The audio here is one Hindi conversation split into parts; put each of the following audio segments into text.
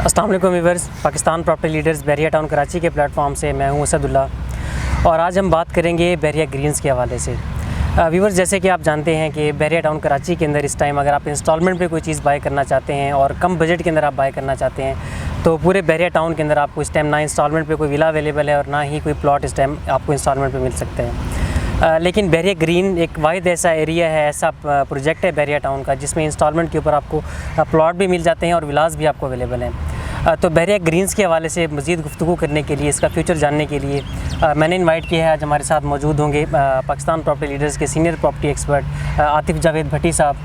अस्सलाम वालेकुम व्यूअर्स, पाकिस्तान प्रॉपर्टी लीडर्स बहरिया टाउन कराची के प्लेटफॉर्म से मैं हूं असदुल्ला और आज हम बात करेंगे बहरिया ग्रीन्स के हवाले से। व्यूअर्स, जैसे कि आप जानते हैं कि बहरिया टाउन कराची के अंदर इस टाइम अगर आप इंस्टॉलमेंट पे कोई चीज़ बाय करना चाहते हैं और कम बजट के अंदर आप बाय करना चाहते हैं तो पूरे बहरिया टाउन के अंदर आपको इस टाइम ना इंस्टॉलमेंट पे कोई विला अवेलेबल है और ना ही कोई प्लॉट इस टाइम आपको इंस्टॉलमेंट पे मिल सकते हैं। लेकिन बहरिया ग्रीन एक वाहिद ऐसा एरिया है, ऐसा प्रोजेक्ट है बहरिया टाउन का जिसमें इंस्टॉलमेंट के ऊपर आपको प्लॉट भी मिल जाते हैं और विलास भी आपको अवेलेबल हैं। तो बहरिया ग्रीन्स के हवाले से मज़ीद गुफ्तगू करने के लिए, इसका फ्यूचर जानने के लिए मैंने इनवाइट किया है। आज हमारे साथ मौजूद होंगे पाकिस्तान प्रॉपर्टी लीडर्स के senior property expert Atif Javed Bhatti साहब,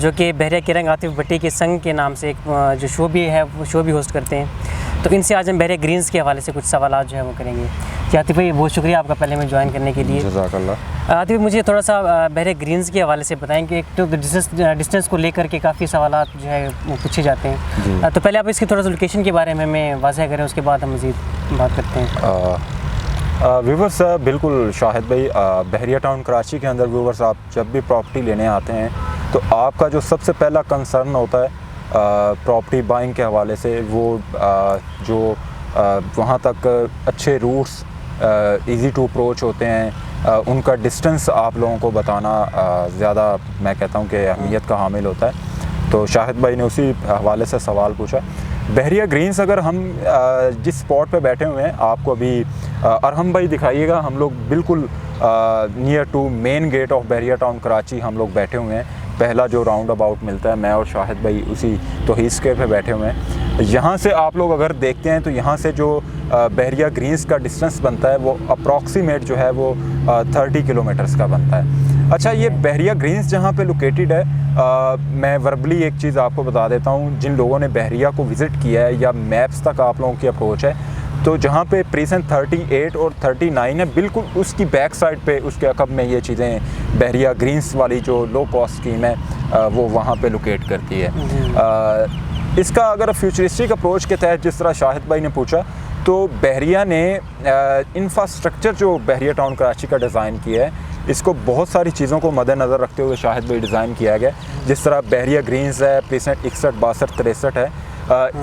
जो कि बहरिया के रंग आतिफ़ भट्टी के संग के नाम से एक जो शो भी है वो शो भी होस्ट करते हैं। तो इनसे आज हम बहरिया ग्रीन्स के हवाले से कुछ सवाल जो है वो करेंगे। जी आतिफ़ भाई, बहुत शुक्रिया आपका पहले में ज्वाइन करने के लिए। जज़ाकल्लाह। आतिफ़, मुझे थोड़ा सा बहरिया ग्रीन्स के हवाले से बताएं कि एक तो डिस्टेंस को लेकर के काफ़ी सवाल जो है वो पूछे जाते हैं। तो पहले आप इसकी थोड़ा सा लोकेशन के बारे में हमें वाज़ह करें, उसके बाद हम मज़ीद बात करते हैं। व्यूवर्स, बिल्कुल शाहिद भाई, बहरिया टाउन कराची के अंदर व्यूवर्स आप जब भी प्रॉपर्टी लेने आते हैं तो आपका जो सबसे पहला कंसर्न होता है प्रॉपर्टी बाइंग के हवाले से, वो जो वहाँ तक अच्छे रूट्स इजी टू अप्रोच होते हैं, उनका डिस्टेंस आप लोगों को बताना ज़्यादा मैं कहता हूँ कि अहमियत का हामिल होता है। तो शाहिद भाई ने उसी हवाले से सवाल पूछा। बहरिया ग्रीन्स, अगर हम जिस स्पॉट पे बैठे हुए हैं आपको अभी अरहम भाई दिखाइएगा, हम लोग बिल्कुल near to main gate of Bahria Town Karachi हम लोग बैठे हुए हैं। पहला जो राउंड अबाउट मिलता है, मैं और शाहिद भाई उसी तोहीस्के पे बैठे हुए हैं। यहाँ से आप लोग अगर देखते हैं तो यहाँ से जो बहरिया ग्रीन्स का डिस्टेंस बनता है वो अप्रॉक्सीमेट जो है वो 30 किलोमीटर्स का बनता है। अच्छा, ये बहरिया ग्रीन्स जहाँ पे लोकेटेड है, मैं वर्बली एक चीज़ आपको बता देता हूँ। जिन लोगों ने बहरिया को विज़िट किया है या मैप्स तक आप लोगों की अप्रोच है, तो जहाँ पे प्रीसेंट 38 और 39 है, बिल्कुल उसकी बैक साइड पे उसके अकब में ये चीज़ें बहरिया ग्रीन्स वाली जो लो कॉस्ट स्कीम है वो वहाँ पे लोकेट करती है। इसका अगर फ्यूचरिस्टिक अप्रोच के तहत जिस तरह शाहिद भाई ने पूछा, तो बहरिया ने इंफ्रास्ट्रक्चर जो बहरिया टाउन कराची का डिज़ाइन किया है, इसको बहुत सारी चीज़ों को मद्देनज़र रखते हुए शाहिद भाई डिज़ाइन किया गया। जिस तरह बहरिया ग्रीन्स है, प्रीसेंट 61, 62, 63 है।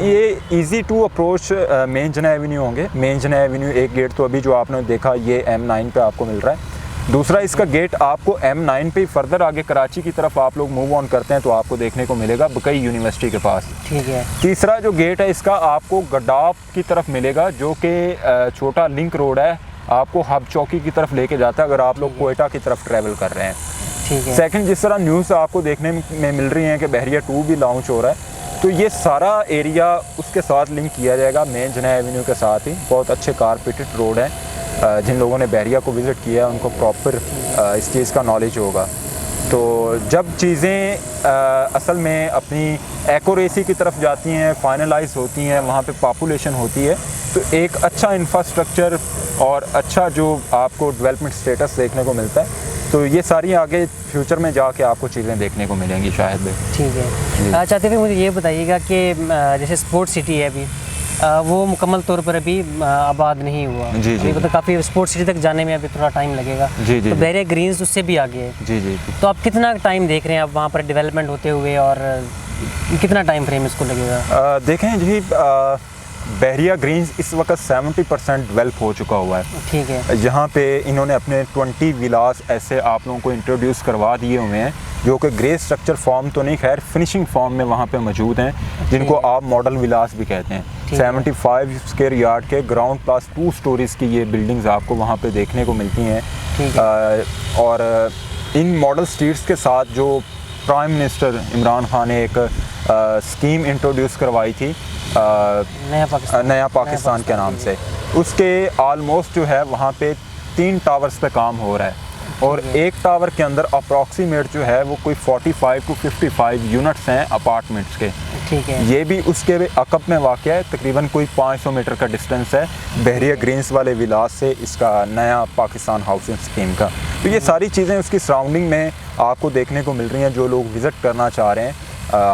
ये इजी टू अप्रोच मेन जना एवेन्यू होंगे। मेन जना एवेन्यू एक गेट तो अभी जो आपने देखा ये M9 पे आपको मिल रहा है। दूसरा इसका गेट आपको M9 पे फर्दर आगे कराची की तरफ आप लोग मूव ऑन करते हैं तो आपको देखने को मिलेगा बकई यूनिवर्सिटी के पास। ठीक है। तीसरा जो गेट है इसका आपको गड्डाफ की तरफ मिलेगा, जो कि छोटा लिंक रोड है, आपको हब चौकी की तरफ लेके जाता है अगर आप लोग कोयटा की तरफ ट्रैवल कर रहे हैं। ठीक है। सेकंड, जिस तरह न्यूज़ आपको देखने में मिल रही है कि बहरिया 2 भी लॉन्च हो रहा है, तो ये सारा एरिया उसके साथ लिंक किया जाएगा मेन जना एवेन्यू के साथ ही। बहुत अच्छे कारपेटेड रोड हैं। जिन लोगों ने बहरिया को विज़िट किया है उनको प्रॉपर इस चीज़ का नॉलेज होगा। तो जब चीज़ें असल में अपनी एक्यूरेसी की तरफ जाती हैं, फाइनलाइज होती हैं, वहाँ पे पॉपुलेशन होती है, तो एक अच्छा इंफ्रास्ट्रक्चर और अच्छा जो आपको डेवलपमेंट स्टेटस देखने को मिलता है। तो ये सारी आगे फ्यूचर में जाके आपको चीज़ें देखने को मिलेंगी शायद भी। ठीक है। अच्छा आतिफ़, मुझे ये बताइएगा कि जैसे स्पोर्ट्स सिटी है अभी, वो मुकम्मल तौर पर अभी आबाद नहीं हुआ। जी जी। मतलब काफ़ी स्पोर्ट्स सिटी तक जाने में अभी थोड़ा टाइम लगेगा। जी जी। तो बहरिया ग्रीन्स उससे भी आगे है। जी जी। तो आप कितना टाइम देख रहे हैं आप वहाँ पर डेवलपमेंट होते हुए, और कितना टाइम फ्रेम इसको लगेगा? देखें जी, बहरिया ग्रीन्स इस वक्त 70% डेवलप हो चुका हुआ है। ठीक है। यहाँ पे इन्होंने अपने 20 विलास ऐसे आप लोगों को इंट्रोड्यूस करवा दिए हुए हैं, जो कि ग्रे स्ट्रक्चर फॉर्म तो नहीं, खैर फिनिशिंग फॉर्म में वहाँ पे मौजूद हैं, जिनको आप मॉडल विलास भी कहते हैं। 75 स्क्वायर यार्ड के ग्राउंड प्लस 2 स्टोरीज़ की ये बिल्डिंग्स आपको वहाँ पे देखने को मिलती हैं। और इन मॉडल स्ट्रीट्स के साथ जो प्राइम मिनिस्टर इमरान खान ने एक स्कीम इंट्रोड्यूस करवाई थी नया पाकिस्तान के नाम से, उसके ऑलमोस्ट जो है वहाँ पे 3 टावर्स पे काम हो रहा है। और एक टावर के अंदर अप्रॉक्सीमेट जो है वो कोई 45 to 55 यूनिट्स हैं अपार्टमेंट्स के। ठीक है। ये भी उसके अकब में वाक़या है, तकरीबन कोई 500 मीटर का डिस्टेंस है बहरिया ग्रीन्स वाले विलास से इसका नया पाकिस्तान हाउसिंग स्कीम का। तो ये सारी चीज़ें उसकी सराउंडिंग में आपको देखने को मिल रही हैं। जो लोग विज़िट करना चाह रहे हैं,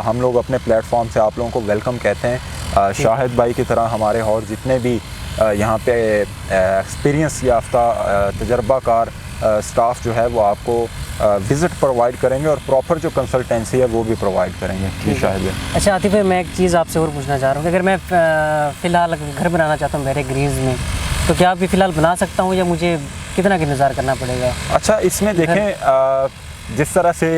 हम लोग अपने प्लेटफॉर्म से आप लोगों को वेलकम कहते हैं। शाहिद भाई की तरह हमारे और जितने भी यहाँ पे एक्सपीरियंस याफ्ता तजर्बाकार स्टाफ जो है वो आपको विज़िट प्रोवाइड करेंगे और प्रॉपर जो कंसल्टेंसी है वो भी प्रोवाइड करेंगे। जी शाहिद भाई। अच्छा आतिफ भाई, मैं एक चीज़ आपसे और पूछना चाह रहा हूँ कि अगर मैं फ़िलहाल घर बनाना चाहता हूँ बहरिया ग्रीन्स में, तो क्या अभी फ़िलहाल बना सकता हूँ या मुझे कितना इंतज़ार करना पड़ेगा? अच्छा, इसमें देखें जिस तरह से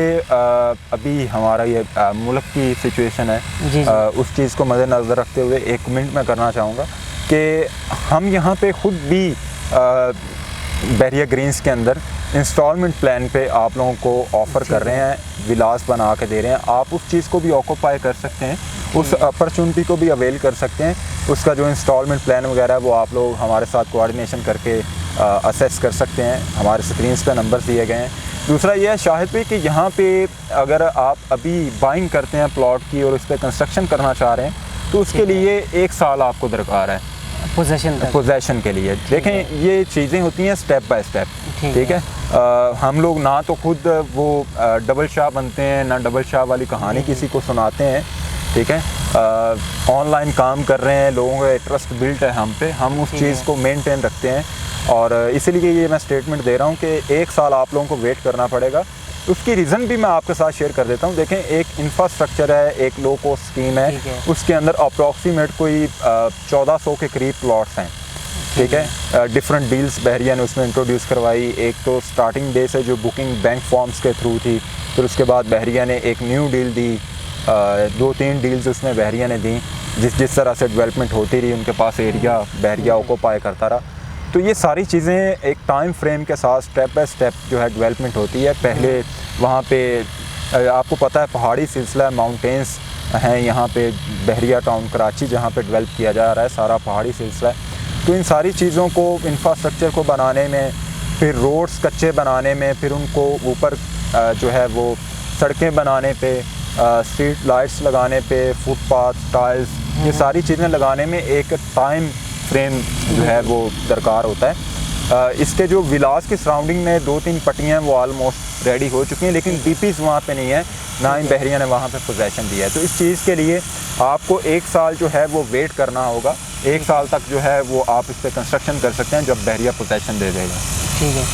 अभी हमारा ये मुल्क की सिचुएशन है, जी। उस चीज़ को मद्देनज़र रखते हुए एक मिनट में करना चाहूँगा कि हम यहाँ पे ख़ुद भी बहरिया ग्रीन्स के अंदर इंस्टॉलमेंट प्लान पे आप लोगों को ऑफ़र कर रहे हैं, विलास बना के दे रहे हैं। आप उस चीज़ को भी ऑक्यूपाई कर सकते हैं, उस अपॉर्चुनिटी को भी अवेल कर सकते हैं। उसका जो इंस्टॉलमेंट प्लान वगैरह है वो आप लोग हमारे साथ कोऑर्डिनेशन करके असेस कर सकते हैं। हमारे स्क्रीन्स पे नंबर दिए गए हैं। दूसरा ये है शाहिद भाई कि यहाँ पे अगर आप अभी बाइंग करते हैं प्लॉट की और उस पर कंस्ट्रक्शन करना चाह रहे हैं तो उसके लिए 1 साल आपको दरकार है पोजेशन के लिए। देखें, ये चीज़ें होती हैं स्टेप बाय स्टेप, ठीक है। हम लोग ना तो खुद वो डबल शाह बनते हैं, ना डबल शाह वाली कहानी किसी को सुनाते हैं, ठीक है। ऑनलाइन काम कर रहे हैं, लोगों का ट्रस्ट बिल्ट है हम पे, हम उस चीज़ को मेंटेन रखते हैं और इसीलिए ये मैं स्टेटमेंट दे रहा हूँ कि 1 साल आप लोगों को वेट करना पड़ेगा। उसकी रीज़न भी मैं आपके साथ शेयर कर देता हूँ। देखें, एक इंफ्रास्ट्रक्चर है, एक लो कॉस्ट स्कीम है, उसके अंदर अप्रॉक्सीमेट कोई 1400 के करीब प्लॉट्स हैं, ठीक है। डिफरेंट डील्स बहरिया ने उसमें इंट्रोड्यूस करवाई। एक तो स्टार्टिंग डे से जो बुकिंग बैंक फॉर्म्स के थ्रू थी, फिर उसके बाद बहरिया ने एक न्यू डील दी, 2-3 डील्स उसमें बहरिया ने दी। जिस तरह से डेवलपमेंट होती रही, उनके पास एरिया बहरिया ऑक्यूपाई करता रहा। तो ये सारी चीज़ें एक टाइम फ्रेम के साथ स्टेप बाय स्टेप जो है डेवलपमेंट होती है। पहले वहाँ पे आपको पता है पहाड़ी सिलसिला है, माउंटेन्स हैं यहाँ पे, बहरिया टाउन कराची जहाँ पे डेवलप किया जा रहा है सारा पहाड़ी सिलसिला है। तो इन सारी चीज़ों को, इंफ्रास्ट्रक्चर को बनाने में, फिर रोड्स कच्चे बनाने में, फिर उनको ऊपर जो है वो सड़कें बनाने पे, स्ट्रीट लाइट्स लगाने पे, फुटपाथ, टाइल्स, ये सारी चीज़ें लगाने में एक टाइम फ्रेम जो है वो दरकार होता है। इसके जो विलास की सराउंडिंग में 2-3 पट्टियाँ वो ऑलमोस्ट रेडी हो चुकी हैं, लेकिन डीपीज़ वहाँ पे नहीं है, ना ही बहरिया ने वहाँ पे पोजेसन दिया है। तो इस चीज़ के लिए आपको 1 साल जो है वो वेट करना होगा। 1 साल तक जो है वो आप इस पर कंस्ट्रक्शन कर सकते हैं जब बहरिया पोजेसन दे देगा। ठीक है।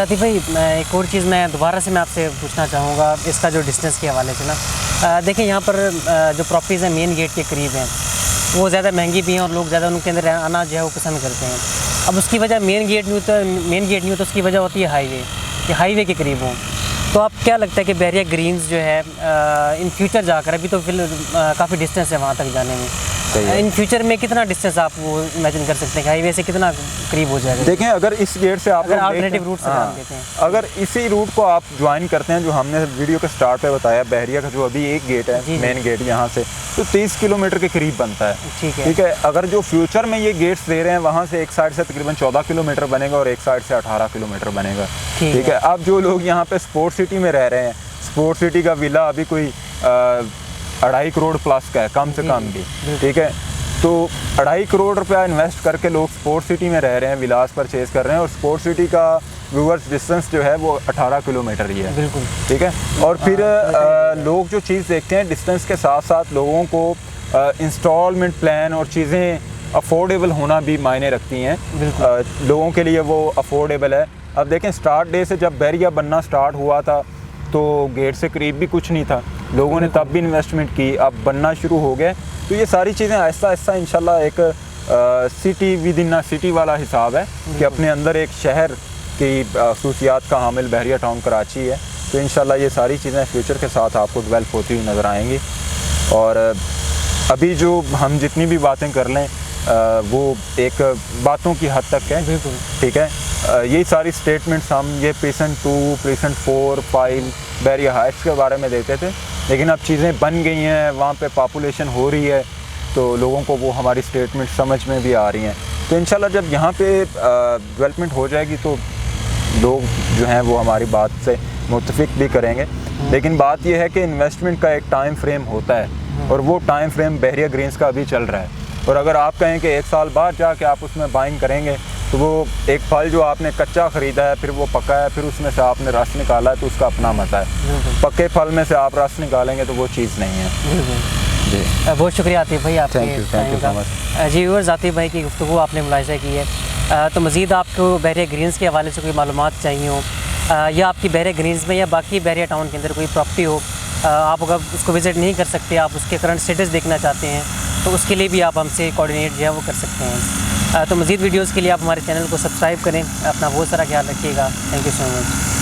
आतिफ भाई, एक और चीज़ मैं दोबारा से मैं आपसे पूछना चाहूँगा इसका जो डिस्टेंस के हवाले से ना, देखिए यहाँ पर जो प्रॉपर्टीज़ हैं मेन गेट के करीब हैं, वो ज़्यादा महंगी भी हैं और लोग ज़्यादा उनके अंदर आना जो है वो पसंद करते हैं। अब उसकी वजह मेन गेट नहीं हो तो उसकी वजह होती है हाईवे, कि हाईवे के करीब हों। तो आप क्या लगता है कि बहरिया ग्रीन्स जो है इन फ्यूचर जाकर, अभी तो काफ़ी डिस्टेंस है वहाँ तक जाने में, इन फ्यूचर में कितना डिस्टेंस आप वो इमेजिन कर सकते हैं, हाईवे से कितना करीब हो जाएगा? देखें, अगर इस गेट से आप अल्टरनेटिव रूट से देते हैं, अगर इसी रूट को आप ज्वाइन करते हैं जो हमने वीडियो के स्टार्ट पे बताया, बहरिया का जो अभी एक गेट है मेन गेट यहाँ से, तो 30 किलोमीटर के करीब बनता है, ठीक है। अगर जो फ्यूचर में ये गेट्स दे रहे हैं वहाँ से एक साइड से तकरीबन 14 किलोमीटर बनेगा और एक साइड से 18 किलोमीटर बनेगा, ठीक है। अब जो लोग यहाँ पे स्पोर्ट्स सिटी में रह रहे हैं, स्पोर्ट्स सिटी का विला अभी कोई 2.5 करोड़ प्लस का है, कम से कम भी, ठीक है। तो 2.5 करोड़ रुपया इन्वेस्ट करके लोग स्पोर्ट्स सिटी में रह रहे हैं, विलास परचेज़ कर रहे हैं, और स्पोर्ट्स सिटी का व्यूअर्स डिस्टेंस जो है वो 18 किलोमीटर ही है, बिल्कुल, ठीक है। और फिर लोग जो चीज़ देखते हैं, डिस्टेंस के साथ साथ लोगों को इंस्टॉलमेंट प्लान और चीज़ें अफोर्डेबल होना भी मायने रखती हैं। लोगों के लिए वो अफोर्डेबल है। अब देखें, स्टार्ट डे से जब बहरिया बनना स्टार्ट हुआ था तो गेट से करीब भी कुछ नहीं था, लोगों ने तब भी इन्वेस्टमेंट की, अब बनना शुरू हो गए। तो ये सारी चीज़ें आहिस्ता आहिस्ता इंशाल्लाह एक city with in a city वाला हिसाब है कि अपने अंदर एक शहर की खसूसियात का हामिल बहरिया टाउन कराची है। तो इंशाल्लाह ये सारी चीज़ें फ्यूचर के साथ आपको डेवलप होती हुई नज़र आएंगी। और अभी जो हम जितनी भी बातें कर लें वो एक बातों की हद तक है, बिल्कुल, ठीक है। यही सारी स्टेटमेंट्स हम ये प्रीसेंट 2, प्रीसेंट 4, 5 बहरिया हाइट्स के बारे में देते थे, लेकिन अब चीज़ें बन गई हैं, वहाँ पे पॉपुलेशन हो रही है, तो लोगों को वो हमारी स्टेटमेंट समझ में भी आ रही हैं। तो इंशाल्लाह जब यहाँ पे डेवलपमेंट हो जाएगी तो लोग जो हैं वो हमारी बात से मुत्तफिक भी करेंगे। लेकिन बात यह है कि इन्वेस्टमेंट का एक टाइम फ्रेम होता है और वो टाइम फ्रेम बहरिया ग्रीन्स का अभी चल रहा है। और अगर आप कहें कि 1 साल बाद जाके आप उसमें बाइंग करेंगे तो वो एक फल जो आपने कच्चा ख़रीदा है, फिर वो पका है, फिर उसमें से आपने रस निकाला है, तो उसका अपना मज़ा है। पक्के फल में से आप रस निकालेंगे तो वो चीज़ नहीं है। जी, बहुत शुक्रिया आतिफ भाई आपके। थैंक यू सो मच जी। व्यूअर्स, आतिफ भाई की गुफ्तगू आपने मुलाहिज़ा की है। तो मज़ीद आपको बहरिया ग्रीन्स के हवाले से कोई मालूमात चाहिए हो या आपकी बहरिया ग्रीन्स में या बाकी बहरिया टाउन के अंदर कोई प्रॉपर्टी हो, आप अगर उसको विज़िट नहीं कर सकते, आप उसके करंट स्टेटस देखना चाहते हैं, तो उसके लिए भी आप हमसे कोऑर्डिनेट जो है वो कर सकते हैं। तो मज़ीद वीडियोज़ के लिए आप हमारे चैनल को सब्सक्राइब करें। अपना बहुत सारा ख्याल रखिएगा। Thank you so much.